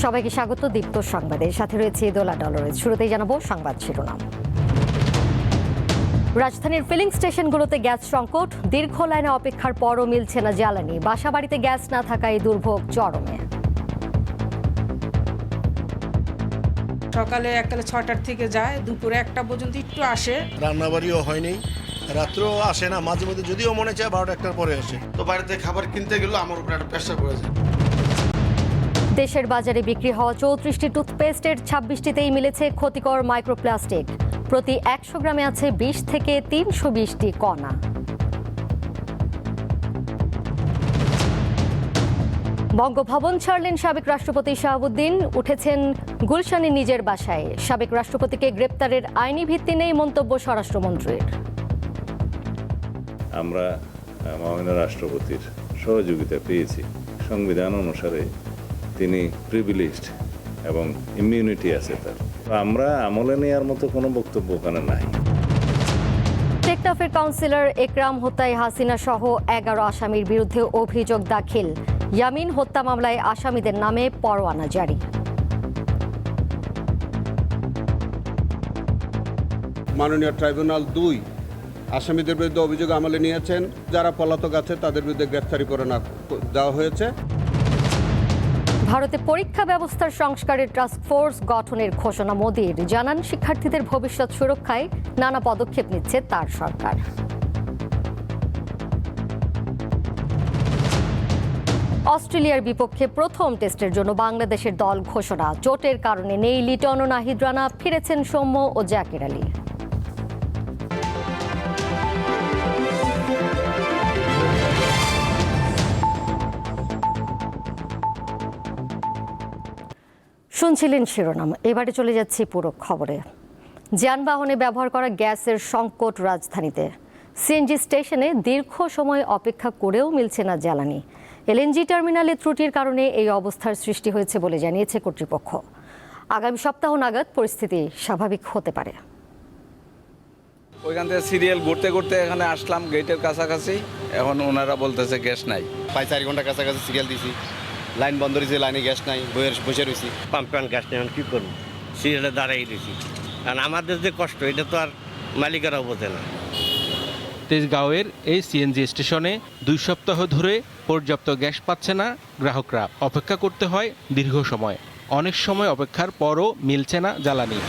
সবাইকে স্বাগত দীপ্ত সংবাদের সাথে রয়েছে দোলা ডলরেজ। শুরুতেই জানাবো সংবাদ শিরোনাম। রাজধানীর ফিলিং স্টেশনগুলোতে গ্যাস সংকট, দীর্ঘ লাইনে অপেক্ষার পরও মিলছে না জ্বালানি। বাসাবাড়িতে গ্যাস না থাকায় দুর্ভোগ চরমে। সকালে এককালে 6টার থেকে যায়, দুপুরে 1টা পর্যন্ত একটু আসে। রান্নাবাড়িও হয়নি, রাত্রেও আসে না, মাঝে মধ্যে যদিও মনে চায় 12টা-1টার পরে আসে। তো বাড়িতে খাবার কিনতে গেলেও আমার উপরে একটা প্রেশার পড়ে যায়। দেশের বাজারে বিক্রি হওয়া 34টি টুথপেস্টের 26টিতেই মিলেছে ক্ষতিকর মাইক্রোপ্লাস্টিক। প্রতি 100 গ্রামে আছে 20 থেকে 320টি কণা। বঙ্গভবন ছাড়লেন সাবেক রাষ্ট্রপতি শাহাবুদ্দিন, উঠেছেন গুলশানের নিজের বাসায়। সাবেক রাষ্ট্রপতিকে গ্রেপ্তারের আইনি ভিত্তি নেই মন্তব্য স্বরাষ্ট্রমন্ত্রীর। আমরা মাননীয় রাষ্ট্রপতির সহযোগিতা পেয়েছি। সংবিধান অনুসারে তিনি প্রিভিলেজড এবং ইমিউনিটি আছে তার। আমরা আমলে নেওয়ার মতো কোনো বক্তব্য ওখানে নাই। টেকনাফের কাউন্সিলর একরাম হত্যায় হাসিনা সহ 11 আসামির বিরুদ্ধে অভিযোগ দাখিল। ইয়ামিন হত্যা মামলায় আসামিদের নামে পরোয়ানা জারি। মাননীয় ট্রাইব্যুনাল 2 আসামিদের বিরুদ্ধে অভিযোগ আমলে নিয়েছেন। যারা পলাতক আছে তাদের বিরুদ্ধে গ্রেফতারি পরোয়ানা দেওয়া হয়েছে। ভারতে পরীক্ষা ব্যবস্থার সংস্কারের টাস্ক ফোর্স গঠনের ঘোষণা মোদির। জানান, শিক্ষার্থীদের ভবিষ্যৎ সুরক্ষায় নানা পদক্ষেপ নিচ্ছে তার সরকার। অস্ট্রেলিয়ার বিপক্ষে প্রথম টেস্টের জন্য বাংলাদেশের দল ঘোষণা। চোটের কারণে নেই লিটন ও নাহিদ রানা, ফিরেছেন সৌম্য ও জাকির আলী। শুনছিলেন শিরোনাম, এবারে চলে যাচ্ছি পুরো খবরে। যানবাহনে ব্যবহার করা গ্যাসের সংকট রাজধানীতে। সিএনজি স্টেশনে দীর্ঘ সময় অপেক্ষা করেও মিলছে না জ্বালানি। এলএনজি টার্মিনালে ত্রুটির কারণে এই অবস্থার সৃষ্টি হয়েছে বলে জানিয়েছে কর্তৃপক্ষ। আগামী সপ্তাহ নাগাদ পরিস্থিতি স্বাভাবিক হতে পারে। ওইখান থেকে সিরিয়াল ঘুরতে ঘুরতে এখানে আসলাম গেটের কাছাকাছি, এখন ওনারা বলতেছে গ্যাস নাই। 4 ঘন্টা কাছাকাছি সিরিয়াল দিছি, লাইন বন্ধ রয়েছে, লাইনে গ্যাস নাই, বসে রয়েছি। পাম্পে গ্যাস নেই, কী করবো? সিরিয়ালে দাঁড়াই দিয়েছি। কারণ আমাদের যে কষ্ট, এটা তো আর মালিকেরাও বোঝে না। তেজগাঁওয়ের এই সিএনজি স্টেশনে 2 সপ্তাহ ধরে পর্যাপ্ত গ্যাস পাচ্ছে না গ্রাহকরা। অপেক্ষা করতে হয় দীর্ঘ সময়। অনেক সময় অপেক্ষার পরও মিলছে না জ্বালানি।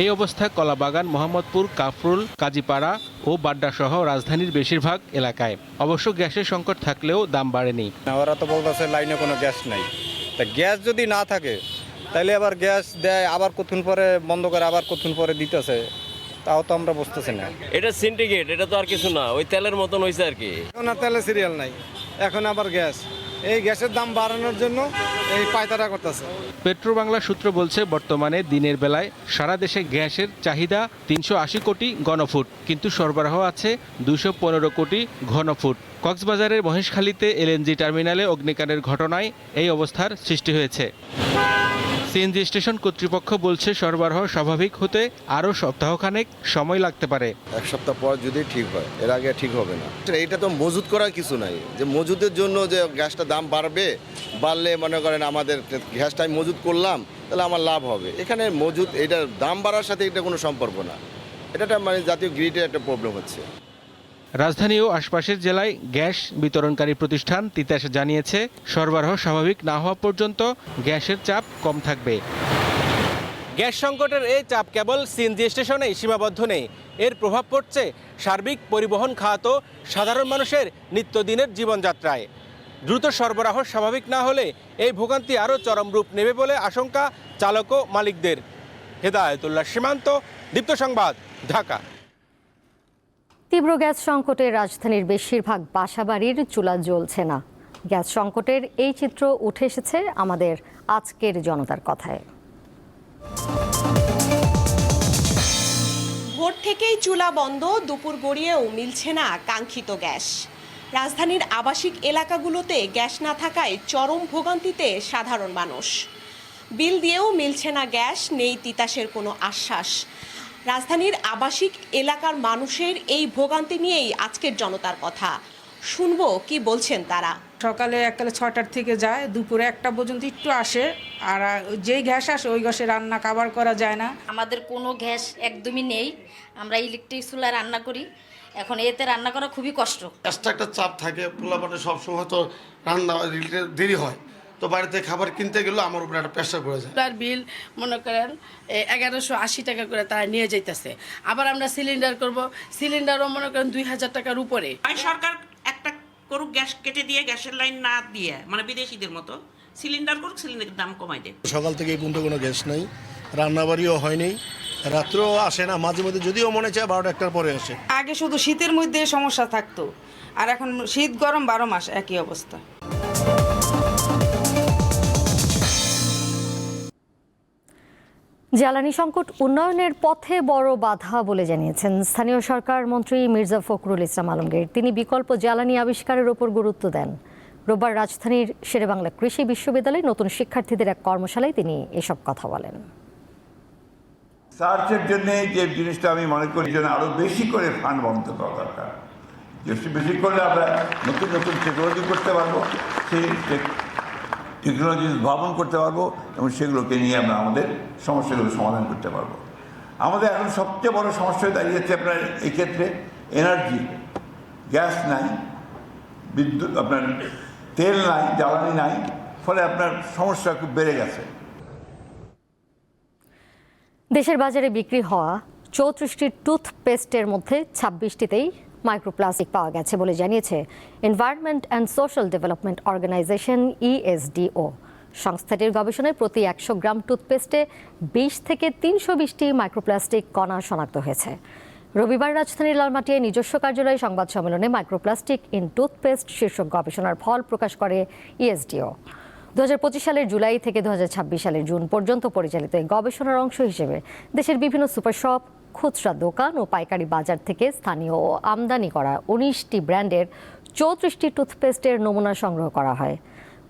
এই অবস্থায় কলাবাগান, মোহাম্মদপুর, কাফরুল, কাজীপাড়া ও বাড্ডা সহ রাজধানীর বেশিরভাগ এলাকায়। অবশ্য গ্যাসের সংকট থাকলেও দাম বাড়েনি। ওরা তো বলতেছে লাইনে কোনো গ্যাস নাই। তা গ্যাস যদি না থাকে তাহলে আবার গ্যাস দেয়, আবার কতক্ষণ পরে বন্ধ করে, আবার কতক্ষণ পরে দিতেছে, তাও তো আমরা বুঝতেছি না। এটা সিন্ডিকেট, এটা তো আর কিছু না, ওই তেলের মতন হয়েছে আর কি। এখন আর তেলের সিরিয়াল নাই, এখন আবার গ্যাস। এই গ্যাসের দাম বাড়ানোর জন্য এই পায়তারা করতেছে। পেট্রোবাংলা সূত্র বলছে, বর্তমানে দিনের বেলায় সারা দেশে গ্যাসের চাহিদা 380 কোটি ঘনফুট, কিন্তু সরবরাহ আছে 215 কোটি ঘনফুট। কক্সবাজারের মহেশখালীতে এলএনজি টার্মিনালে অগ্নিকাণ্ডের ঘটনায় এই অবস্থার সৃষ্টি হয়েছে। সিএনজি স্টেশন কর্তৃপক্ষ বলছে, সরবরাহ স্বাভাবিক হতে আরও সপ্তাহখানেক সময় লাগতে পারে। 1 সপ্তাহ পর যদি ঠিক হয়, এর আগে ঠিক হবে না। এটা তো মজুত করার কিছু নাই, যে মজুদের জন্য যে গ্যাসটা দাম বাড়লে মনে করেন আমাদের গ্যাসটাই মজুত করলাম, তাহলে আমার লাভ হবে। এখানে মজুত, এটা দাম বাড়ার সাথে এটা কোনো সম্পর্ক না। এটা মানে জাতীয় গ্রিডের একটা প্রবলেম হচ্ছে। রাজধানী ও আশপাশের জেলায় গ্যাস বিতরণকারী প্রতিষ্ঠান তিতাস জানিয়েছে, সরবরাহ স্বাভাবিক না হওয়া পর্যন্ত গ্যাসের চাপ কম থাকবে। গ্যাস সংকটের এই চাপ কেবল সিএনজি স্টেশনেই সীমাবদ্ধ নেই। এর প্রভাব পড়ছে সার্বিক পরিবহন খাত ও সাধারণ মানুষের নিত্যদিনের জীবনযাত্রায়। দ্রুত সরবরাহ স্বাভাবিক না হলে এই ভোগান্তি আরও চরম রূপ নেবে বলে আশঙ্কা চালক ও মালিকদের। হেদায়েতুল্লাহ সীমান্ত, দীপ্ত সংবাদ, ঢাকা। তীব্র গ্যাস সংকটে রাজধানীর বেশিরভাগ বাসাবাড়ির চুলা জ্বলছে না। গ্যাস সংকটের এই চিত্র উঠে এসেছে আমাদের আজকের জনতার কথায়। ভোর থেকেই চুলা বন্ধ, দুপুর গড়িয়েও মিলছে না কাঙ্ক্ষিত গ্যাস। রাজধানীর আবাসিক এলাকাগুলোতে গ্যাস না থাকায় চরম ভোগান্তিতে সাধারণ মানুষ। বিল দিয়েও মিলছে না গ্যাস, নেই তিতাসের কোনো আশ্বাস। রাজধানীর আবাসিক এলাকার মানুষের এই ভোগান্তি নিয়েই আজকের জনতার কথা। শুনবো কি বলছেন তারা। সকালে এককালে 6টার থেকে যায়, দুপুরে 1টা পর্যন্ত একটু আসে। আর যেই গ্যাস আসে ওই গ্যাসে রান্না খাবার করা যায় না। আমাদের কোনো গ্যাস একদমই নেই, আমরা ইলেকট্রিক চুলায় রান্না করি। এখন এতে রান্না করা খুবই কষ্ট। গ্যাসটা একটা চাপ থাকে, পোলাপানে সবসময় তো রান্না দেরি হয়, তো বাড়িতে খাবার কিনতে গেলেও আমার উপরে একটা প্রেশার পড়ে যায়। চুলার বিল মনে করেন 1180 টাকা করে তারা নিয়ে যাইতেছে। আবার আমরা সিলিন্ডার করব, সিলিন্ডারও মনে করেন 2000 টাকার উপরে। সরকার একটা করুক, গ্যাস কেটে দিয়ে গ্যাসের লাইন না দিয়ে, মানে বিদেশিদের মতো সিলিন্ডার করুক, সিলিন্ডারের দাম কমাই দেয়। সকাল থেকে এই পর্যন্ত কোনো গ্যাস নেই, রান্নাবাড়িও হয়নি, রাত্রেও আসে না, মাঝে মধ্যে যদিও মনে চায় 12টা 1টার পরে আসে। আগে শুধু শীতের মধ্যে সমস্যা থাকতো, আর এখন শীত গরম 12 মাস একই অবস্থা। জ্বালানি সংকট উন্নয়নের পথে বড় বাধা বলে জানিয়েছেন স্থানীয় সরকার মন্ত্রী মির্জা ফখরুল ইসলাম আলমগীর। তিনি বিকল্প জ্বালানি আবিষ্কারের ওপর গুরুত্ব দেন। রোববার রাজধানীর শেরেবাংলা কৃষি বিশ্ববিদ্যালয়ে নতুন শিক্ষার্থীদের এক কর্মশালায় তিনি এসব কথা বলেন। সার্চের জন্য যে জিনিসটা আমি মনে করি যেন আরও বেশি করে ফান্ড বন্ধ করা দরকার। বেশি করলে আমরা নতুন নতুন টেকনোলজি করতে পারবো, সেই টেকনোলজি ভাবন করতে পারবো এবং সেগুলোকে নিয়ে আমরা আমাদের সমস্যাগুলো সমাধান করতে পারবো। আমাদের এখন সবচেয়ে বড় সমস্যা দাঁড়িয়েছে আপনার এক্ষেত্রে এনার্জি, গ্যাস নাই, বিদ্যুৎ আপনার তেল নাই, জ্বালানি নাই, ফলে আপনার সমস্যা খুব বেড়ে গেছে। দেশের বাজারে বিক্রি হওয়া 34টি টুথপেস্টের মধ্যে 26টিতেই মাইক্রোপ্লাস্টিক পাওয়া গেছে বলে জানিয়েছে environment and social development organisation ESDO। সংস্থাটির গবেষণায় প্রতি 100 গ্রাম টুথপেস্টে 20 থেকে 320টি মাইক্রোপ্লাস্টিক কণা শনাক্ত হয়েছে। রবিবার রাজধানীর লালমাটিয়ায় নিজস্ব কার্যালয়ে সংবাদ সম্মেলনে মাইক্রোপ্লাস্টিক ইন টুথপেস্ট শীর্ষক গবেষণার ফল প্রকাশ করে ESDO। 2025 সালের জুলাই থেকে 2026 সালের জুন পর্যন্ত পরিচালিত এই গবেষণার অংশ হিসেবে দেশের বিভিন্ন সুপারশপ, খুচরা দোকান ও পাইকারি বাজার থেকে স্থানীয় ও আমদানি করা 19টি ব্র্যান্ডের 34টি টুথপেস্টের নমুনা সংগ্রহ করা হয়।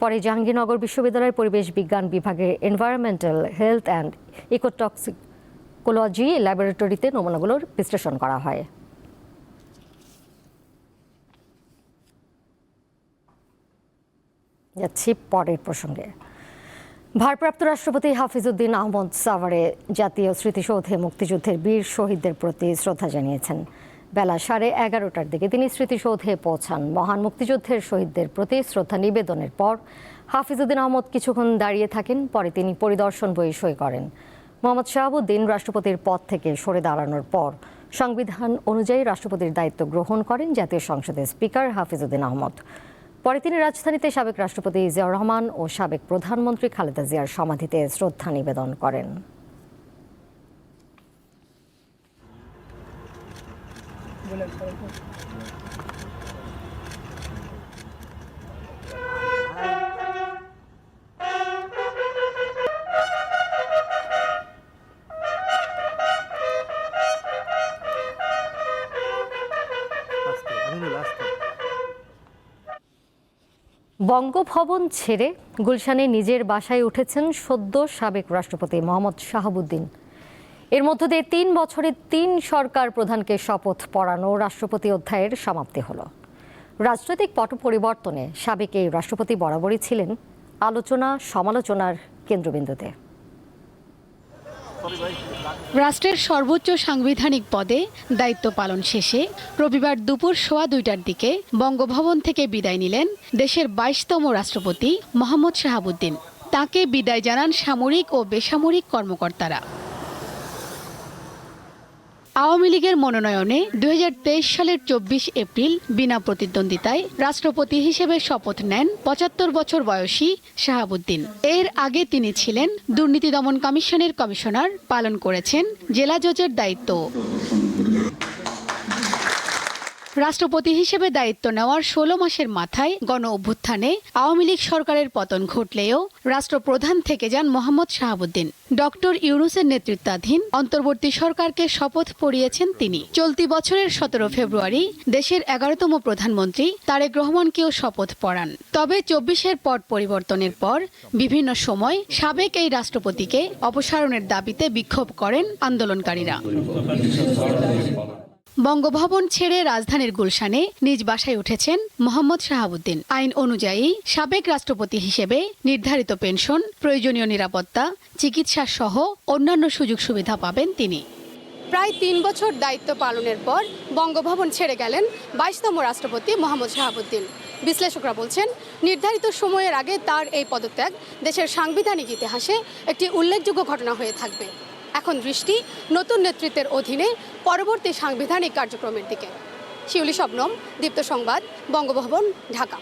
পরে জাহাঙ্গীরনগর বিশ্ববিদ্যালয়ের পরিবেশ বিজ্ঞান বিভাগের এনভায়রনমেন্টাল হেলথ অ্যান্ড ইকোটক্সিকোলজি ল্যাবরেটরিতে নমুনাগুলোর বিশ্লেষণ করা হয়। যাচ্ছি পরের প্রসঙ্গে। ভারপ্রাপ্ত রাষ্ট্রপতি হাফিজউদ্দিন আহমদ সাভারে জাতীয় স্মৃতিসৌধে মুক্তিযুদ্ধের বীর শহীদদের প্রতি শ্রদ্ধা জানিয়েছেন। বেলা 11:30টার দিকে তিনি স্মৃতিসৌধে পৌঁছান। মহান মুক্তিযুদ্ধের শহীদদের প্রতি শ্রদ্ধা নিবেদনের পর হাফিজউদ্দিন আহমদ কিছুক্ষণ দাঁড়িয়ে থাকেন। পরে তিনি পরিদর্শন বই সই করেন। মোহাম্মদ শাহাবুদ্দিন রাষ্ট্রপতির পদ থেকে সরে দাঁড়ানোর পর সংবিধান অনুযায়ী রাষ্ট্রপতির দায়িত্ব গ্রহণ করেন জাতীয় সংসদের স্পিকার হাফিজউদ্দিন আহমদ। পরে তিনি রাজধানীতে সাবেক রাষ্ট্রপতি জিয়াউর রহমান ও সাবেক প্রধানমন্ত্রী খালেদা জিয়ার সমাধিতে শ্রদ্ধা নিবেদন করেন। বঙ্গভবন ছেড়ে গুলশানে নিজের বাসায় উঠেছেন সদ্য সাবেক রাষ্ট্রপতি মোহাম্মদ শাহাবুদ্দিন। এর মধ্য দিয়ে 3 বছরে 3 সরকার প্রধানকে শপথ পড়ানো রাষ্ট্রপতি অধ্যায়ের সমাপ্তি হলো। রাজনৈতিক পট পরিবর্তনে সাবেক এই রাষ্ট্রপতি বরাবরই ছিলেন আলোচনা সমালোচনার কেন্দ্রবিন্দুতে। রাষ্ট্রের সর্বোচ্চ সাংবিধানিক পদে দায়িত্ব পালন শেষে রবিবার দুপুর 2:15টার দিকে বঙ্গভবন থেকে বিদায় নিলেন দেশের 22তম রাষ্ট্রপতি মোহাম্মদ শাহাবুদ্দিন। তাকে বিদায় জানান সামরিক ও বেসামরিক কর্মকর্তারা। আওয়ামী লীগের মনোনয়নে 2023 সালের 24 এপ্রিল বিনা প্রতিদ্বন্দ্বিতায় রাষ্ট্রপতি হিসেবে শপথ নেন 75 বছর বয়সী শাহাবুদ্দিন। এর আগে তিনি ছিলেন দুর্নীতি দমন কমিশনের কমিশনার, পালন করেছেন জেলা জজের দায়িত্ব। রাষ্ট্রপতি হিসেবে দায়িত্ব নেওয়ার 16 মাসের মাথায় গণ অভ্যুত্থানে আওয়ামী লীগ সরকারের পতন ঘটলেও রাষ্ট্রপ্রধান থেকে যান মোহাম্মদ শাহাবুদ্দিন। ডক্টর ইউনূসের নেতৃত্বাধীন অন্তর্বর্তী সরকারকে শপথ পড়িয়েছেন তিনি। চলতি বছরের 17 ফেব্রুয়ারি দেশের 11তম প্রধানমন্ত্রী তারেক রহমানকেও শপথ পড়ান। তবে 24-এর পট পরিবর্তনের পর বিভিন্ন সময় সাবেক এই রাষ্ট্রপতিকে অপসারণের দাবিতে বিক্ষোভ করেন আন্দোলনকারীরা। বঙ্গভবন ছেড়ে রাজধানীর গুলশানে নিজ বাসায় উঠেছেন মোহাম্মদ শাহাবুদ্দিন। আইন অনুযায়ী সাবেক রাষ্ট্রপতি হিসেবে নির্ধারিত পেনশন, প্রয়োজনীয় নিরাপত্তা, চিকিৎসা সহ অন্যান্য সুযোগ সুবিধা পাবেন তিনি। প্রায় 3 বছর দায়িত্ব পালনের পর বঙ্গভবন ছেড়ে গেলেন 22তম রাষ্ট্রপতি মোহাম্মদ শাহাবুদ্দিন। বিশ্লেষকরা বলছেন, নির্ধারিত সময়ের আগে তার এই পদত্যাগ দেশের সাংবিধানিক ইতিহাসে একটি উল্লেখযোগ্য ঘটনা হয়ে থাকবে। এখন দৃষ্টি নতুন নেতৃত্বের অধীনে পরবর্তী সাংবিধানিক কার্যক্রমের দিকে। শিউলি শবনম, দীপ্ত সংবাদ, বঙ্গভবন, ঢাকা।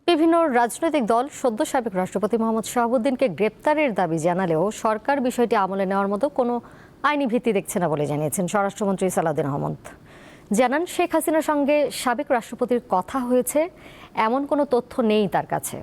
বিভিন্ন রাজনৈতিক দল সদ্য সাবেক রাষ্ট্রপতি মোহাম্মদ শাহাবুদ্দিনকে গ্রেপ্তারের দাবি জানালেও সরকার বিষয়টি আমলে নেওয়ার মতো কোনো আইনি ভিত্তি দেখছে না বলে জানিয়েছেন স্বরাষ্ট্রমন্ত্রী সালাউদ্দিন আহমদ। জানান, শেখ হাসিনার সঙ্গে সাবেক রাষ্ট্রপতির কথা হয়েছে এমন কোনো তথ্য নেই তার কাছে।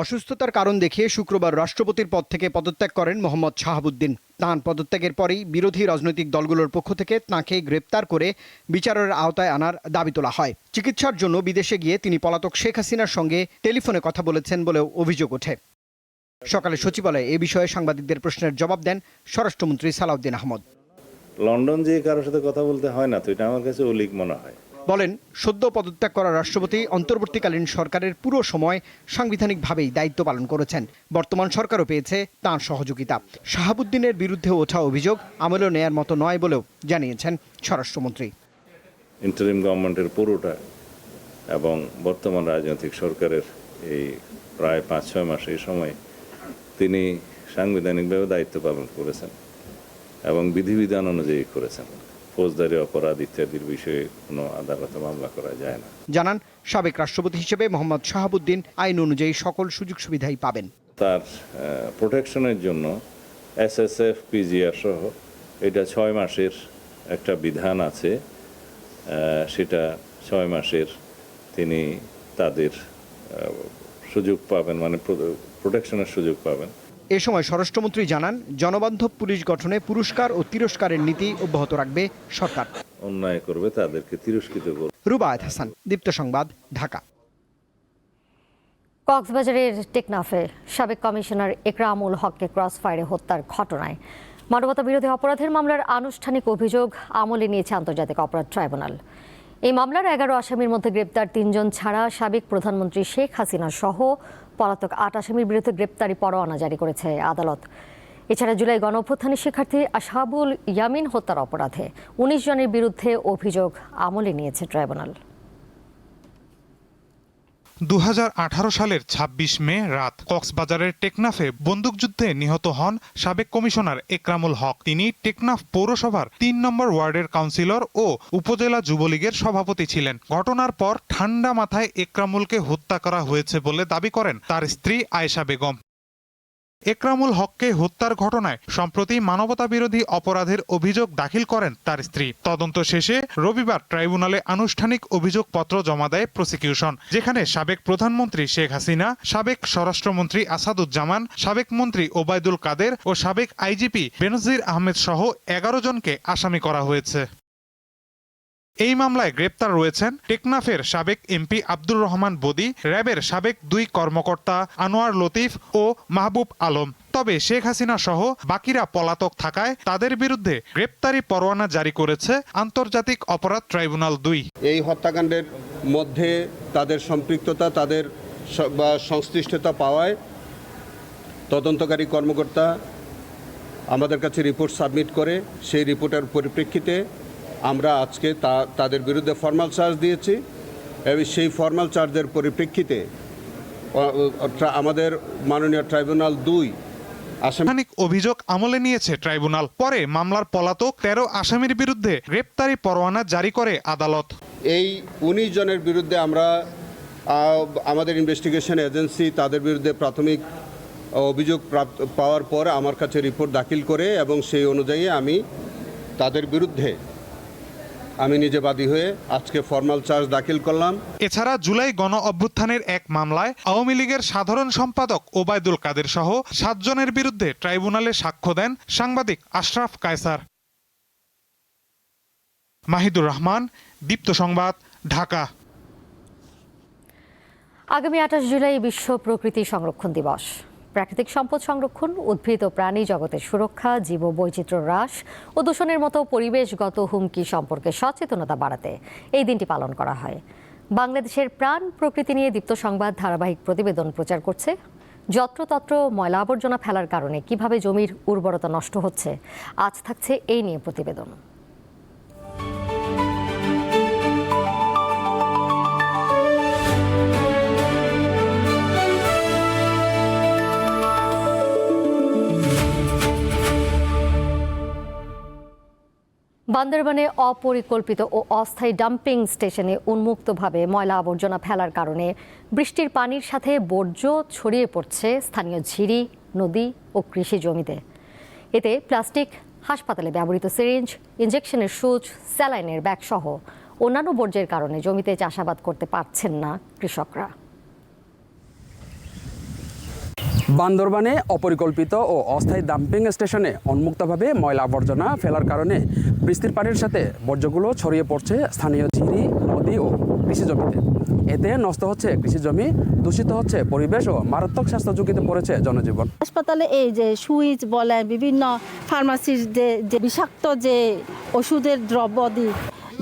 অসুস্থতার কারণ দেখিয়ে শুক্রবার রাষ্ট্রপতির পদ থেকে পদত্যাগ করেন মোহাম্মদ শাহাবুদ্দিন। তাঁর পদত্যাগের পরেই বিরোধী রাজনৈতিক দলগুলোর পক্ষ থেকে তাঁকে গ্রেপ্তার করে বিচারের আওতায় আনার দাবি তোলা হয়। চিকিৎসার জন্য বিদেশে গিয়ে তিনি পলাতক শেখ হাসিনার সঙ্গে টেলিফোনে কথা বলেছেন বলেও অভিযোগ ওঠে। সকালে সচিবালয়ে এ বিষয়ে সাংবাদিকদের প্রশ্নের জবাব দেন স্বরাষ্ট্রমন্ত্রী সালাউদ্দিন আহমদ। লন্ডন যে কারোর সাথে কথা বলতে হয় না, তো এটা আমার কাছে অলিক মনে হয়। বলেন, সদ্য পদত্যাগ করা রাষ্ট্রপতি অন্তর্বর্তীকালীন সরকারের পুরো সময় সাংবিধানিকভাবেই দায়িত্ব পালন করেছেন। বর্তমান সরকারও পেয়েছে তাঁর সহযোগিতা। শাহাবুদ্দিনের বিরুদ্ধে ওঠা অভিযোগ আমলে নেয়ার মতো নয় বলেও জানিয়েছেন স্বরাষ্ট্রমন্ত্রী। ইন্টারিম গভর্নমেন্টের পুরোটা এবং বর্তমান রাজনৈতিক সরকারের এই প্রায় 5-6 মাস এই সময় তিনি সাংবিধানিকভাবে দায়িত্ব পালন করেছেন এবং বিধিবিধান অনুযায়ী করেছেন। ফৌজদারি অপরাধ ইত্যাদির বিষয়ে কোনো আদালতে মামলা করা যায় না। জানান, সাবেক রাষ্ট্রপতি হিসেবে মোহাম্মদ শাহাবুদ্দিন আইন অনুযায়ী সকল সুযোগ সুবিধাই পাবেন। তার প্রোটেকশনের জন্য SSF, PGR সহ এটা 6 মাসের একটা বিধান আছে, সেটা 6 মাসের তিনি তাদের সুযোগ পাবেন, মানে প্রোটেকশনের সুযোগ পাবেন। এ সময় স্বরাষ্ট্রমন্ত্রী জানান, জনবান্ধব পুলিশ গঠনে পুরস্কার ও তিরস্কারের নীতি অব্যাহত রাখবে সরকার। অন্যায় করবে তাদেরকে তিরস্কৃত করবে। রুবায়েত হাসান, দীপ্ত সংবাদ, ঢাকা। কক্সবাজারের টেকনাফে সাবেক কমিশনার একরামুল হককে ক্রস ফায়ারে হত্যার ঘটনায় মানবতা বিরোধী অপরাধের মামলার আনুষ্ঠানিক অভিযোগ আমলে নিয়েছে আন্তর্জাতিক অপরাধ ট্রাইব্যুনাল। এই মামলার 11 আসামির মধ্যে গ্রেপ্তার 3 জন ছাড়া সাবেক প্রধানমন্ত্রী শেখ হাসিনা সহ পলাতক 8 আসামির বিরুদ্ধে গ্রেপ্তারি পরোয়ানা জারি করেছে আদালত। এছাড়া জুলাই গণঅভ্যুত্থানের শিক্ষার্থী আশহাবুল ইয়ামিন হত্যার অপরাধে 19 জনের বিরুদ্ধে অভিযোগ আমলে নিয়েছে ট্রাইব্যুনাল। 2018 সালের 26 মে রাত কক্সবাজারের টেকনাফে বন্দুকযুদ্ধে নিহত হন সাবেক কমিশনার একরামুল হক। তিনি টেকনাফ পৌরসভার 3 নম্বর ওয়ার্ডের কাউন্সিলর ও উপজেলা যুবলীগের সভাপতি ছিলেন। ঘটনার পর ঠান্ডা মাথায় একরামুলকে হত্যা করা হয়েছে বলে দাবি করেন তার স্ত্রী আয়েশা বেগম। একরামুল হককে হত্যার ঘটনায় সম্প্রতি মানবতা বিরোধী অপরাধের অভিযোগ দাখিল করেন তার স্ত্রী। তদন্ত শেষে রবিবার ট্রাইব্যুনালে আনুষ্ঠানিক অভিযোগপত্র জমা দেয় প্রসিকিউশন, যেখানে সাবেক প্রধানমন্ত্রী শেখ হাসিনা, সাবেক স্বরাষ্ট্রমন্ত্রী আসাদুজ্জামান, সাবেক মন্ত্রী ওবায়দুল কাদের ও সাবেক আইজিপি বেনজির আহমেদ সহ 11 জনকে আসামি করা হয়েছে। এই মামলায় গ্রেপ্তার রয়েছেন টেকনাফের সাবেক এমপি আব্দুর রহমান বদি, র্যাবের সাবেক 2 কর্মকর্তা আনোয়ার লতিফ ও মাহবুব আলম। তবে শেখ হাসিনা সহ বাকিরা পলাতক থাকায় তাদের বিরুদ্ধে গ্রেপ্তারি পরোয়ানা জারি করেছে আন্তর্জাতিক অপরাধ ট্রাইব্যুনাল 2। এই হত্যাকাণ্ডের মধ্যে তাদের সম্পৃক্ততা, তাদের সংশ্লিষ্টতা পাওয়ায় তদন্তকারী কর্মকর্তা আমাদের কাছে রিপোর্ট সাবমিট করে সেই রিপোর্টের পরিপ্রেক্ষিতে আমরা আজকে তাদের বিরুদ্ধে ফর্মাল চার্জ দিয়েছি এবং সেই ফর্মাল চার্জের পরিপ্রেক্ষিতে আমাদের মাননীয় ট্রাইব্যুনাল 2 আসামিক অভিযোগ আমলে নিয়েছে ট্রাইব্যুনাল। পরে মামলার পলাতক 13 আসামির বিরুদ্ধে গ্রেপ্তারি পরোয়ানা জারি করে আদালত। এই 19 জনের বিরুদ্ধে আমরা আমাদের ইনভেস্টিগেশন এজেন্সি তাদের বিরুদ্ধে প্রাথমিক অভিযোগ পাওয়ার পর আমার কাছে রিপোর্ট দাখিল করে এবং সেই অনুযায়ী আমি তাদের বিরুদ্ধে আমি নিজে বাদী হয়ে আজকে ফর্মাল চার্জ দাখিল করলাম। এছাড়া জুলাই গণ অভ্যুত্থানের এক মামলায় আওয়ামী লীগের সাধারণ সম্পাদক ওবায়দুল কাদের সহ 7 জনের বিরুদ্ধে ট্রাইব্যুনালে সাক্ষ্য দেন সাংবাদিক আশরাফ কায়সার। মাহিদুর রহমান, দীপ্ত সংবাদ, ঢাকা। আগামী 28 জুলাই বিশ্ব প্রকৃতি সংরক্ষণ দিবস। প্রাকৃতিক সম্পদ সংরক্ষণ, উদ্ভিদ ও প্রাণী জগতের সুরক্ষা, জীববৈচিত্র্য হ্রাস ও দূষণের মতো পরিবেশগত হুমকি সম্পর্কে সচেতনতা বাড়াতে এই দিনটি পালন করা হয়। বাংলাদেশের প্রাণ প্রকৃতি নিয়ে দীপ্ত সংবাদ ধারাবাহিক প্রতিবেদন প্রচার করছে যত্রতত্র ময়লা আবর্জনা ফেলার কারণে কিভাবে জমির উর্বরতা নষ্ট হচ্ছে। আজ থাকছে এই নিয়ে প্রতিবেদন। বান্দরবানে অপরিকল্পিত ও অস্থায়ী ডাম্পিং স্টেশনে উন্মুক্তভাবে ময়লা আবর্জনা ফেলার কারণে বৃষ্টির পানির সাথে বর্জ্য ছড়িয়ে পড়ছে স্থানীয় ঝিরি, নদী ও কৃষি জমিতে। এতে প্লাস্টিক, হাসপাতালে ব্যবহৃত সিরিঞ্জ, ইনজেকশনের সূচ, স্যালাইনের ব্যাগসহ অন্যান্য বর্জ্যের কারণে জমিতে চাষাবাদ করতে পারছেন না কৃষকরা। বান্দরবানে অপরিকল্পিত ও অস্থায়ী ডাম্পিং স্টেশনে উন্মুক্তভাবে ময়লা আবর্জনা ফেলার কারণে বৃষ্টির পানির সাথে বর্জ্যগুলো ছড়িয়ে পড়ছে স্থানীয় ঝিরি, নদী ও কৃষি জমিতে। এতে নষ্ট হচ্ছে কৃষি জমি, দূষিত হচ্ছে পরিবেশ ও মারাত্মক স্বাস্থ্য ঝুঁকিতে পড়েছে জনজীবন। হাসপাতালে এই যে সুইচ বলে, বিভিন্ন ফার্মাসির যে বিষাক্ত যে ওষুধের দ্রব্য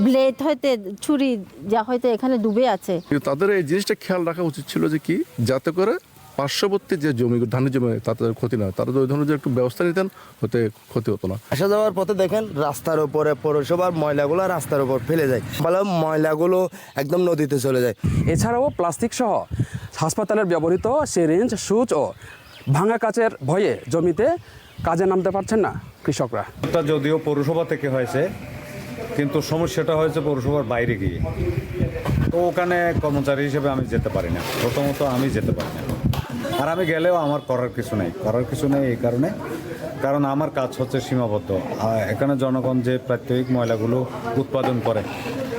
ব্লেড হইতে ছুরি যা হয়তো এখানে ডুবে আছে। তাদের এই জিনিসটা খেয়াল রাখা উচিত ছিল যে কি, যাতে করে পার্শ্ববর্তী যে জমি, ধানের জমি, তাদের ক্ষতি না হয়। তারা ওই ধরনের যে একটু ব্যবস্থা নিতেন, হতে ক্ষতি হতো না। আসা যাওয়ার পথে দেখেন রাস্তার উপরে পৌরসভার ময়লাগুলো রাস্তার উপর ফেলে যায়, ভালো ময়লাগুলো একদম নদীতে চলে যায়। এছাড়াও প্লাস্টিক সহ হাসপাতালের ব্যবহৃত সিরিঞ্জ, সুচ ও ভাঙা কাচের ভয়ে জমিতে কাজে নামতে পারছেন না কৃষকরা। যদিও পৌরসভা থেকে হয়েছে, কিন্তু সমস্যাটা হয়েছে পৌরসভার বাইরে গিয়ে। তো ওখানে কর্মচারী হিসেবে আমি যেতে পারি না, প্রথমত আমি যেতে পারি না। আর আমি গেলেও আমার করার কিছু নেই এই কারণ আমার কাজ হচ্ছে সীমাবদ্ধ। এখানে জনগণ যে প্রাত্যহিক ময়লাগুলো উৎপাদন করে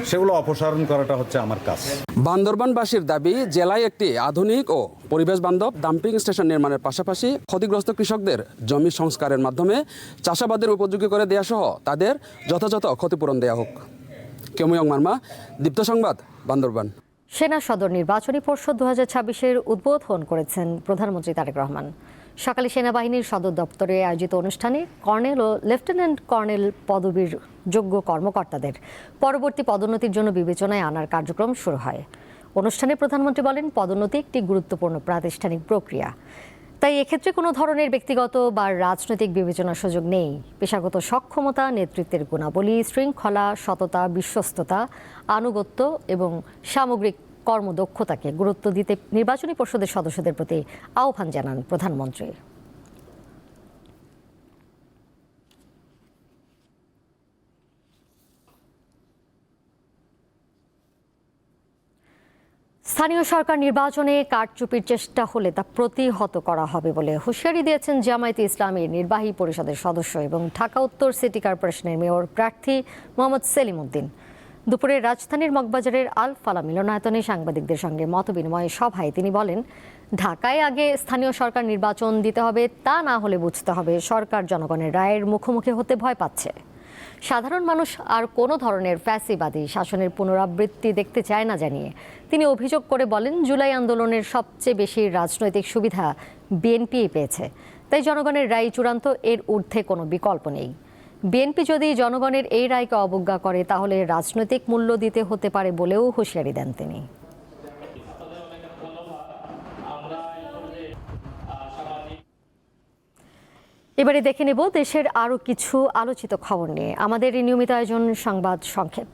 সেগুলো অপসারণ করাটা হচ্ছে আমার কাজ। বান্দরবানবাসীর দাবি, জেলায় একটি আধুনিক ও পরিবেশ বান্ধব ডাম্পিং স্টেশন নির্মাণের পাশাপাশি ক্ষতিগ্রস্ত কৃষকদের জমি সংস্কারের মাধ্যমে চাষাবাদের উপযোগী করে দেওয়া সহ তাদের যথাযথ ক্ষতিপূরণ দেওয়া হোক। কেমুয়ং মার্মা, দীপ্ত সংবাদ, বান্দরবান। সেনা সদর নির্বাচনী পর্ষদ 2026-এর উদ্বোধন করেছেন প্রধানমন্ত্রী তারেক রহমান। সকালে সেনাবাহিনীর সদর দপ্তরে আয়োজিত অনুষ্ঠানে কর্নেল ও লেফটেন্যান্ট কর্নেল পদবীর যোগ্য কর্মকর্তাদের পরবর্তী পদোন্নতির জন্য বিবেচনায় আনার কার্যক্রম শুরু হয়। অনুষ্ঠানে প্রধানমন্ত্রী বলেন, পদোন্নতি একটি গুরুত্বপূর্ণ প্রাতিষ্ঠানিক প্রক্রিয়া, তাই এক্ষেত্রে কোনো ধরনের ব্যক্তিগত বা রাজনৈতিক বিবেচনার সুযোগ নেই। পেশাগত সক্ষমতা, নেতৃত্বের গুণাবলী, শৃঙ্খলা, সততা, বিশ্বস্ততা, আনুগত্য এবং সামগ্রিক কর্মদক্ষতাকে গুরুত্ব দিতে নির্বাচনী পর্ষদের সদস্যদের প্রতি আহ্বান জানান প্রধানমন্ত্রী। স্থানীয় সরকার নির্বাচনে কারচুপির চেষ্টা হলে তা প্রতিহত করা হবে বলে হুঁশিয়ারি দিয়েছেন জামায়াতে ইসলামীর নির্বাহী পরিষদের সদস্য এবং ঢাকা উত্তর সিটি কর্পোরেশনের মেয়র প্রার্থী মোহাম্মদ সেলিম উদ্দিন। দুপুরে রাজধানীর মগবাজারের আল ফালা মিলনায়তনে সাংবাদিকদের সঙ্গে মতবিনিময় সভায় তিনি বলেন, ঢাকায় আগে স্থানীয় সরকার নির্বাচন দিতে হবে, তা না হলে বুঝতে হবে সরকার জনগণের রায়ের মুখোমুখি হতে ভয় পাচ্ছে। সাধারণ মানুষ আর কোনো ধরনের ফ্যাসিবাদী শাসনের পুনরাবৃত্তি দেখতে চায় না জানিয়ে তিনি অভিযোগ করে বলেন, জুলাই আন্দোলনের সবচেয়ে বেশি রাজনৈতিক সুবিধা বিএনপি পেয়েছে, তাই জনগণের রায় চূড়ান্ত, এর ঊর্ধ্বে কোনো বিকল্প নেই। বিএনপি যদি জনগণের এই রায়কে অবজ্ঞা করে তাহলে রাজনৈতিক মূল্য দিতে হতে পারে বলেও হুঁশিয়ারি দেন তিনি। এবারে দেখে নেব দেশের আরও কিছু আলোচিত খবর নিয়ে আমাদের এই নিয়মিত আয়োজন সংবাদ সংক্ষেপ।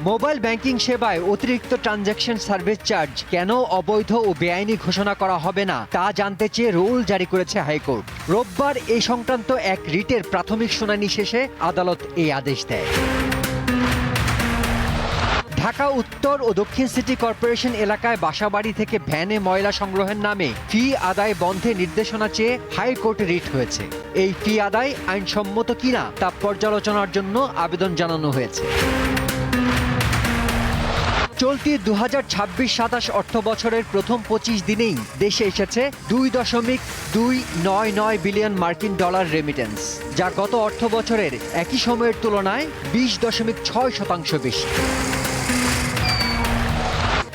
মোবাইল ব্যাংকিং সেবায় অতিরিক্ত ট্রানজ্যাকশন সার্ভিস চার্জ কেন অবৈধ ও বেআইনি ঘোষণা করা হবে না তা জানতে চেয়ে রুল জারি করেছে হাইকোর্ট। রোববার এই সংক্রান্ত এক রিটের প্রাথমিক শুনানি শেষে আদালত এই আদেশ দেয়। ঢাকা উত্তর ও দক্ষিণ সিটি কর্পোরেশন এলাকায় বাসাবাড়ি থেকে ভ্যানে ময়লা সংগ্রহের নামে ফি আদায় বন্ধে নির্দেশনা চেয়ে হাইকোর্টে রিট হয়েছে। এই ফি আদায় আইনসম্মত কিনা তা পর্যালোচনার জন্য আবেদন জানানো হয়েছে। চলতি 2026-27 অর্থ বছরের প্রথম 25 দিনেই দেশে এসেছে 2.299 বিলিয়ন মার্কিন ডলার রেমিটেন্স, যা গত অর্থ বছরের একই সময়ের তুলনায় 20.6% বেশি।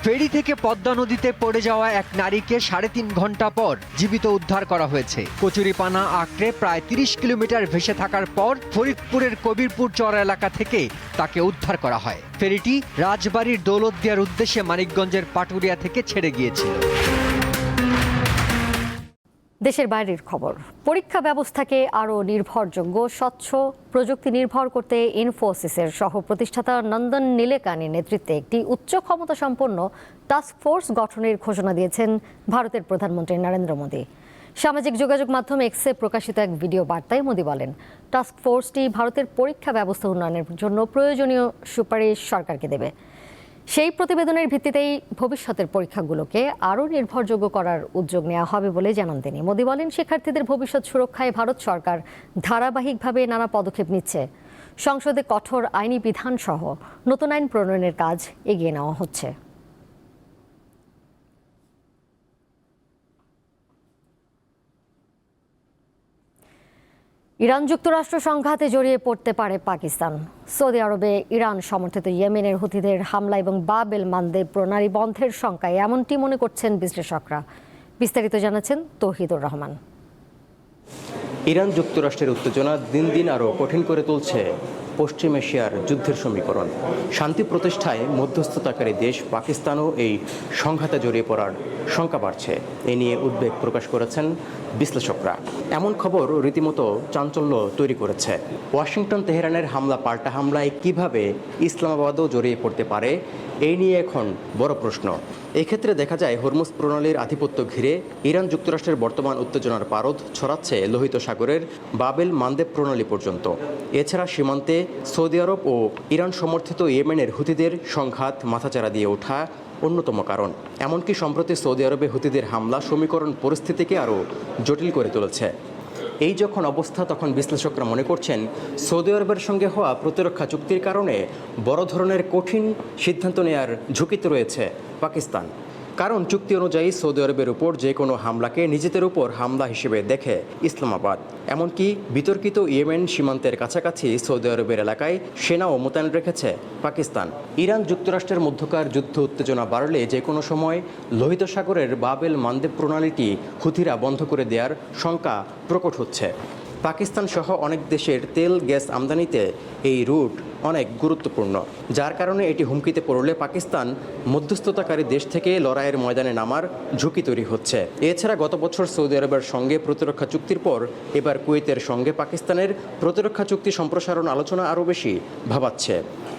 ফেরি থেকে পদ্মা নদীতে পড়ে যাওয়া এক নারীকে 3.5 ঘন্টা পর জীবিত উদ্ধার করা হয়েছে। কচুরিপানা আঁকড়ে প্রায় 30 কিলোমিটার ভেসে থাকার পর ফরিদপুরের কবিরপুর চর এলাকা থেকে তাকে উদ্ধার করা হয়। ফেরিটি রাজবাড়ির দৌলতদিয়ার উদ্দেশ্যে মানিকগঞ্জের পাটুরিয়া থেকে ছেড়ে গিয়েছিল। দেশের বাইরের খবর, পরীক্ষা ব্যবস্থাকে আরও নির্ভরযোগ্য, স্বচ্ছ, প্রযুক্তি নির্ভর করতে ইনফোসিসের সহ প্রতিষ্ঠাতা নন্দন নীলেকানির নেতৃত্বে একটি উচ্চ ক্ষমতা সম্পন্ন টাস্ক ফোর্স গঠনের ঘোষণা দিয়েছেন ভারতের প্রধানমন্ত্রী নরেন্দ্র মোদী। সামাজিক যোগাযোগ মাধ্যম এক্সে প্রকাশিত এক ভিডিও বার্তায় মোদী বলেন, টাস্ক ফোর্সটি ভারতের পরীক্ষা ব্যবস্থা উন্নয়নের জন্য প্রয়োজনীয় সুপারিশ সরকারকে দেবে। সেই প্রতিবেদনের ভিত্তিতেই ভবিষ্যতের পরীক্ষাগুলোকে আরও নির্ভরযোগ্য করার উদ্যোগ নেওয়া হবে বলে জানান তিনি। মোদী বলেন, শিক্ষার্থীদের ভবিষ্যৎ সুরক্ষায় ভারত সরকার ধারাবাহিকভাবে নানা পদক্ষেপ নিচ্ছে। সংসদে কঠোর আইনি বিধান সহ নতুন আইন প্রণয়নের কাজ এগিয়ে নেওয়া হচ্ছে। ইরান যুক্তরাষ্ট্র সংঘাতে জড়িয়ে পড়তে পারে পাকিস্তান। সৌদি আরবে ইরান সমর্থিত ইয়েমেনের হুথিদের হামলা এবং বাব এল মানদেব প্রণালী বন্ধের শঙ্কায় এমনটি মনে করছেন বিশ্লেষকরা। বিস্তারিত জানাচ্ছেন তৌহিদুর রহমান। ইরান যুক্তরাষ্ট্রের উত্তেজনা দিন দিন আরও কঠিন করে তুলছে পশ্চিম এশিয়ার যুদ্ধের সমীকরণ। শান্তি প্রতিষ্ঠায় মধ্যস্থতাকারী দেশ পাকিস্তানও এই সংঘাতে জড়িয়ে পড়ার শঙ্কা বাড়ছে। এ নিয়ে উদ্বেগ প্রকাশ করেছেন বিশ্লেষকরা। এমন খবর রীতিমতো চাঞ্চল্য তৈরি করেছে। ওয়াশিংটন তেহরানের হামলা পাল্টা হামলায় কিভাবে ইসলামাবাদও জড়িয়ে পড়তে পারে, এই নিয়ে এখন বড় প্রশ্ন। এক্ষেত্রে দেখা যায় হরমুজ প্রণালীর আধিপত্য ঘিরে ইরান যুক্তরাষ্ট্রের বর্তমান উত্তেজনার পারদ ছড়াচ্ছে লোহিত সাগরের বাবেল মানদেব প্রণালী পর্যন্ত। এছাড়া সীমান্তে সৌদি আরব ও ইরান সমর্থিত ইয়েমেনের হুথিদের সংঘাত মাথাচাড়া দিয়ে ওঠা অন্যতম কারণ। এমনকি সম্প্রতি সৌদি আরবে হুথিদের হামলা সমীকরণ পরিস্থিতিকে আরও জটিল করে তুলেছে। এই যখন অবস্থা, তখন বিশ্লেষকরা মনে করছেন সৌদি আরবের সঙ্গে হওয়া প্রতিরক্ষা চুক্তির কারণে বড় ধরনের কঠিন সিদ্ধান্ত নেয়ার ঝুঁকিতে রয়েছে পাকিস্তান। কারণ চুক্তি অনুযায়ী সৌদি আরবের উপর যে কোনো হামলাকে নিজেদের উপর হামলা হিসেবে দেখে ইসলামাবাদ। এমনকি বিতর্কিত ইয়েমেন সীমান্তের কাছাকাছি সৌদি আরবের এলাকায় সেনাও মোতায়েন রেখেছে পাকিস্তান। ইরান যুক্তরাষ্ট্রের মধ্যকার যুদ্ধ উত্তেজনা বাড়লে যে কোনো সময় লোহিত সাগরের বাবেল মানদেব প্রণালীটি হুথিরা বন্ধ করে দেওয়ার শঙ্কা প্রকট হচ্ছে। পাকিস্তান সহ অনেক দেশের তেল গ্যাস আমদানিতে এই রুট অনেক গুরুত্বপূর্ণ, যার কারণে এটি হুমকিতে পড়লে পাকিস্তান মধ্যস্থতাকারী দেশ থেকে লড়াইয়ের ময়দানে নামার ঝুঁকি তৈরি হচ্ছে। এছাড়া গত বছর সৌদি আরবের সঙ্গে প্রতিরক্ষা চুক্তির পর এবার কুয়েতের সঙ্গে পাকিস্তানের প্রতিরক্ষা চুক্তি সম্প্রসারণ আলোচনা আরও বেশি ভাবাচ্ছে।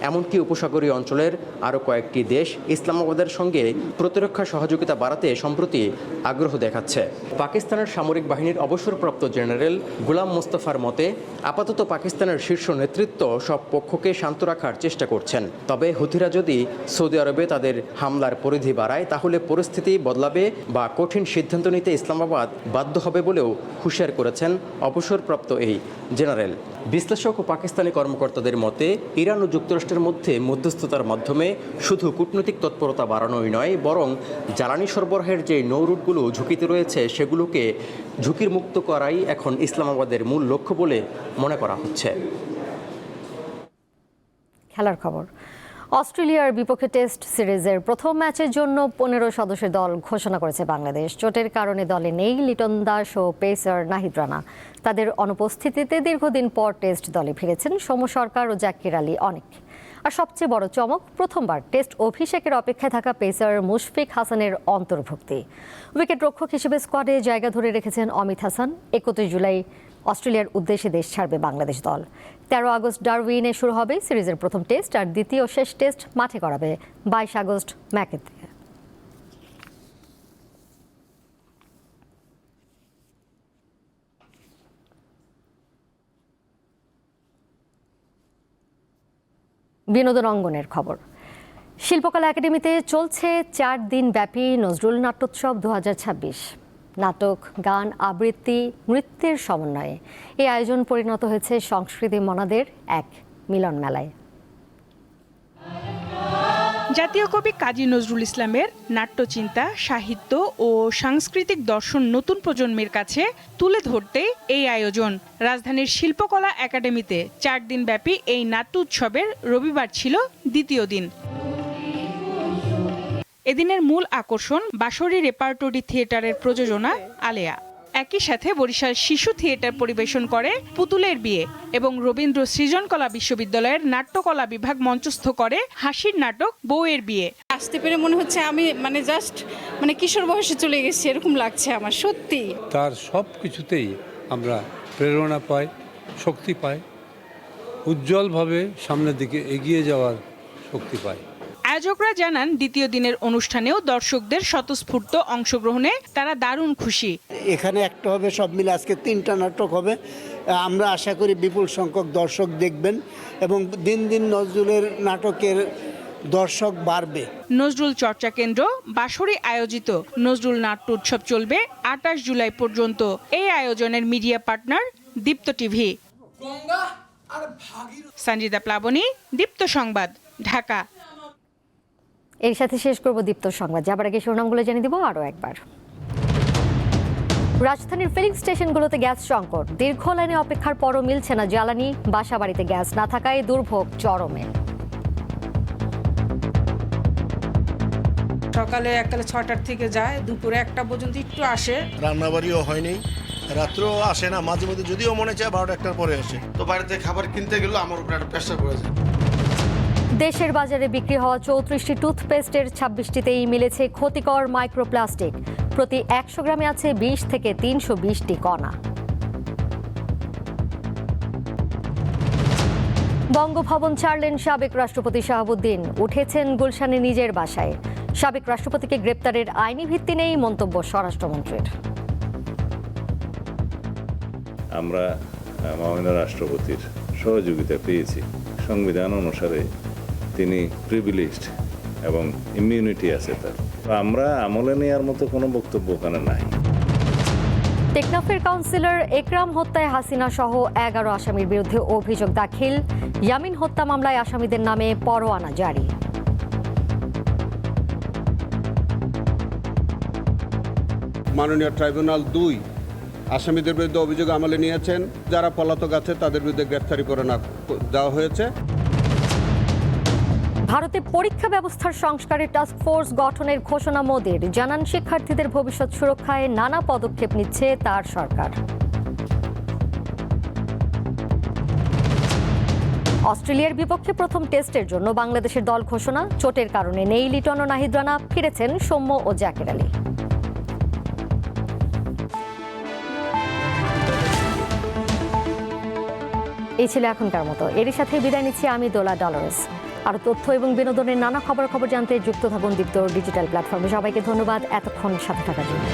এমনকি উপসাগরীয় অঞ্চলের আরও কয়েকটি দেশ ইসলামাবাদের সঙ্গে প্রতিরক্ষা সহযোগিতা বাড়াতে সম্প্রতি আগ্রহ দেখাচ্ছে। পাকিস্তানের সামরিক বাহিনীর অবসরপ্রাপ্ত জেনারেল গোলাম মোস্তফার মতে, আপাতত পাকিস্তানের শীর্ষ নেতৃত্ব সব পক্ষকে শান্ত রাখার চেষ্টা করছেন। তবে হুথিরা যদি সৌদি আরবে তাদের হামলার পরিধি বাড়ায়, তাহলে পরিস্থিতি বদলাবে বা কঠিন সিদ্ধান্ত নিতে ইসলামাবাদ বাধ্য হবে বলেও হুঁশিয়ার করেছেন অবসরপ্রাপ্ত এই জেনারেল। বিশ্লেষক ও পাকিস্তানি কর্মকর্তাদের মতে, ইরান ও যুক্তরাষ্ট্রের মধ্যে মধ্যস্থতার মাধ্যমে শুধু কূটনৈতিক তৎপরতা বাড়ানোই নয়, বরং জ্বালানি সরবরাহের যে নৌ রুটগুলো ঝুঁকিতে রয়েছে সেগুলোকে ঝুঁকির মুক্ত করাই এখন ইসলামাবাদের মূল লক্ষ্য বলে মনে করা হচ্ছে। খেলার খবর, অস্ট্রেলিয়ার বিপক্ষে টেস্ট সিরিজের প্রথম ম্যাচের জন্য 15 সদস্যের দল ঘোষণা করেছে বাংলাদেশ। চোটের কারণে দলে নেই লিটন দাস ও পেসার নাহিদ রানা। তাদের অনুপস্থিতিতে দীর্ঘদিন পর টেস্ট দলে ফিরেছেন সৌম্য সরকার ও জাকির আলী অনেক। আর সবচেয়ে বড় চমক, প্রথমবার টেস্ট অভিষেকের অপেক্ষায় থাকা পেসার মুশফিক হাসানের অন্তর্ভুক্তি। উইকেট রক্ষক হিসেবে স্কোয়াডে জায়গা ধরে রেখেছেন অমিত হাসান। 31 জুলাই অস্ট্রেলিয়ার উদ্দেশ্যে দেশ ছাড়বে বাংলাদেশ দল। 13 আগস্ট ডারউইনে শুরু হবে সিরিজের প্রথম টেস্ট, আর দ্বিতীয় শেষ টেস্ট মাঠে করাবে 22 আগস্ট ম্যাকেতে। বিনোদন অঙ্গনের খবর, শিল্পকলা একাডেমিতে চলছে 4 দিন ব্যাপী নজরুল নাট্যোৎসব 2026। নাটক, গান, আবৃত্তি, নৃত্যের সমন্বয়ে এই আয়োজন পরিণত হয়েছে সংস্কৃতি মনাদের এক মিলন মেলায়। জাতীয় কবি কাজী নজরুল ইসলামের নাট্যচিন্তা, সাহিত্য ও সাংস্কৃতিক দর্শন নতুন প্রজন্মের কাছে তুলে ধরতে এই আয়োজন। রাজধানীর শিল্পকলা একাডেমিতে 4 দিন ব্যাপী এই নাট্য উৎসবের রবিবার ছিল দ্বিতীয় দিন। এদিনের মূল আকর্ষণ বাঁশরী রেপার্টরি থিয়েটারের প্রযোজনা আলেয়া। একই সাথে বরিশাল শিশু থিয়েটার পরিবেশন করে পুতুলের বিয়ে এবং রবীন্দ্র সৃজনকলা বিশ্ববিদ্যালয়ের নাট্যকলা বিভাগ মঞ্চস্থ করে হাসির নাটক বউয়ের বিয়ে। আসতে পেরে মনে হচ্ছে আমি জাস্ট কিশোর বয়সে চলে গেছি এরকম লাগছে আমার, সত্যি। তার সব কিছুতেই আমরা প্রেরণা পাই, শক্তি পাই, উজ্জ্বলভাবে সামনের দিকে এগিয়ে যাওয়ার শক্তি পাই। আয়োজকরা জানান দ্বিতীয় দিনের অনুষ্ঠানেও দর্শকদের স্বতঃস্ফূর্ত অংশগ্রহণে তারা দারুণ খুশি। এখানে একটা হবে, সব মিলে আজকে 3টা নাটক হবে। আমরা আশা করি বিপুল সংখ্যক দর্শক দেখবেন এবং দিন দিন নজরুলের নাটকের দর্শক বাড়বে। নজরুল চর্চা কেন্দ্র বাঁশরী আয়োজিত নজরুল নাট্য উৎসব চলবে 28 জুলাই পর্যন্ত। এই আয়োজনের মিডিয়া পার্টনার দীপ্ত টিভি। সঞ্জিদা প্লাবনী, দীপ্ত সংবাদ, ঢাকা। এর সাথে শেষ করব দীপ্ত সংবাদ। যাবার আগে শিরোনামগুলো জানিয়ে দিব আরও একবার। রাজধানীর ফিলিং স্টেশনগুলোতে গ্যাস সংকট, দীর্ঘ লাইনে অপেক্ষার পরও মিলছে না জ্বালানি। বাসা বাড়িতে গ্যাস না থাকায় দুর্ভোগ চরমে। সকালে এককালে 6টার থেকে যায়, দুপুরে 1টা পর্যন্ত একটু আসে। রান্নাবাড়িও হয়নি, রাত্রেও আসে না, মাঝে মধ্যে যদিও মনে চায় 12টা 1টার পরে আসে। তো বাড়িতে খাবার কিনতে গেলেও আমার উপরে একটা প্রেশার পড়ে যায়। দেশের বাজারে বিক্রি হওয়া 34টি টুথপেস্টের 26টিতেই মিলেছে ক্ষতিকর মাইক্রোপ্লাস্টিক। প্রতি 100 গ্রামে আছে 20 থেকে 320টি কণা। বঙ্গভবন ছাড়লেন সাবেক রাষ্ট্রপতি শাহাবুদ্দিন, উঠেছেন গুলশানে নিজের বাসায়। সাবেক রাষ্ট্রপতিকে গ্রেপ্তারের আইনি ভিত্তি নেই মন্তব্য স্বরাষ্ট্রমন্ত্রীর। আমরা মাননীয় রাষ্ট্রপতির সহযোগিতা পেয়েছি। সংবিধান অনুসারে তিনি প্রিভিলেজড এবং ইমিউনিটি আছে তার। আমরা আমলে নেওয়ার মতো কোনো বক্তব্য ওখানে নাই। টেকনাফের কাউন্সিলর একরাম হত্যায় হাসিনা সহ 11 আসামির বিরুদ্ধে অভিযোগ দাখিল। ইয়ামিন হত্যা মামলায় আসামিদের নামে পরোয়ানা জারি। মাননীয় ট্রাইব্যুনাল 2 আসামিদের বিরুদ্ধে অভিযোগ আমলে নিয়েছেন। যারা পলাতক আছে তাদের বিরুদ্ধে গ্রেফতারি পরোয়ানা দেওয়া হয়েছে। ভারতে পরীক্ষা ব্যবস্থার সংস্কারের টাস্ক ফোর্স গঠনের ঘোষণা মোদির, জানান শিক্ষার্থীদের ভবিষ্যৎ সুরক্ষায় নানা পদক্ষেপ নিচ্ছে তার সরকার। অস্ট্রেলিয়ার বিপক্ষে প্রথম টেস্টের জন্য বাংলাদেশের দল ঘোষণা। চোটের কারণে নেই লিটন ও নাহিদ রানা, ফিরেছেন সৌম্য ও জাকের আলী। এই ছিল এখনকার মতো। এরই সাথে বিদায় নিচ্ছি আমি দোলা ডলারেস। আরও তথ্য এবং বিনোদনের নানা খবর জানতে যুক্ত থাকুন দীপ্ত ডিজিটাল প্ল্যাটফর্মে। সবাইকে ধন্যবাদ এতক্ষণ সাথে থাকার জন্য।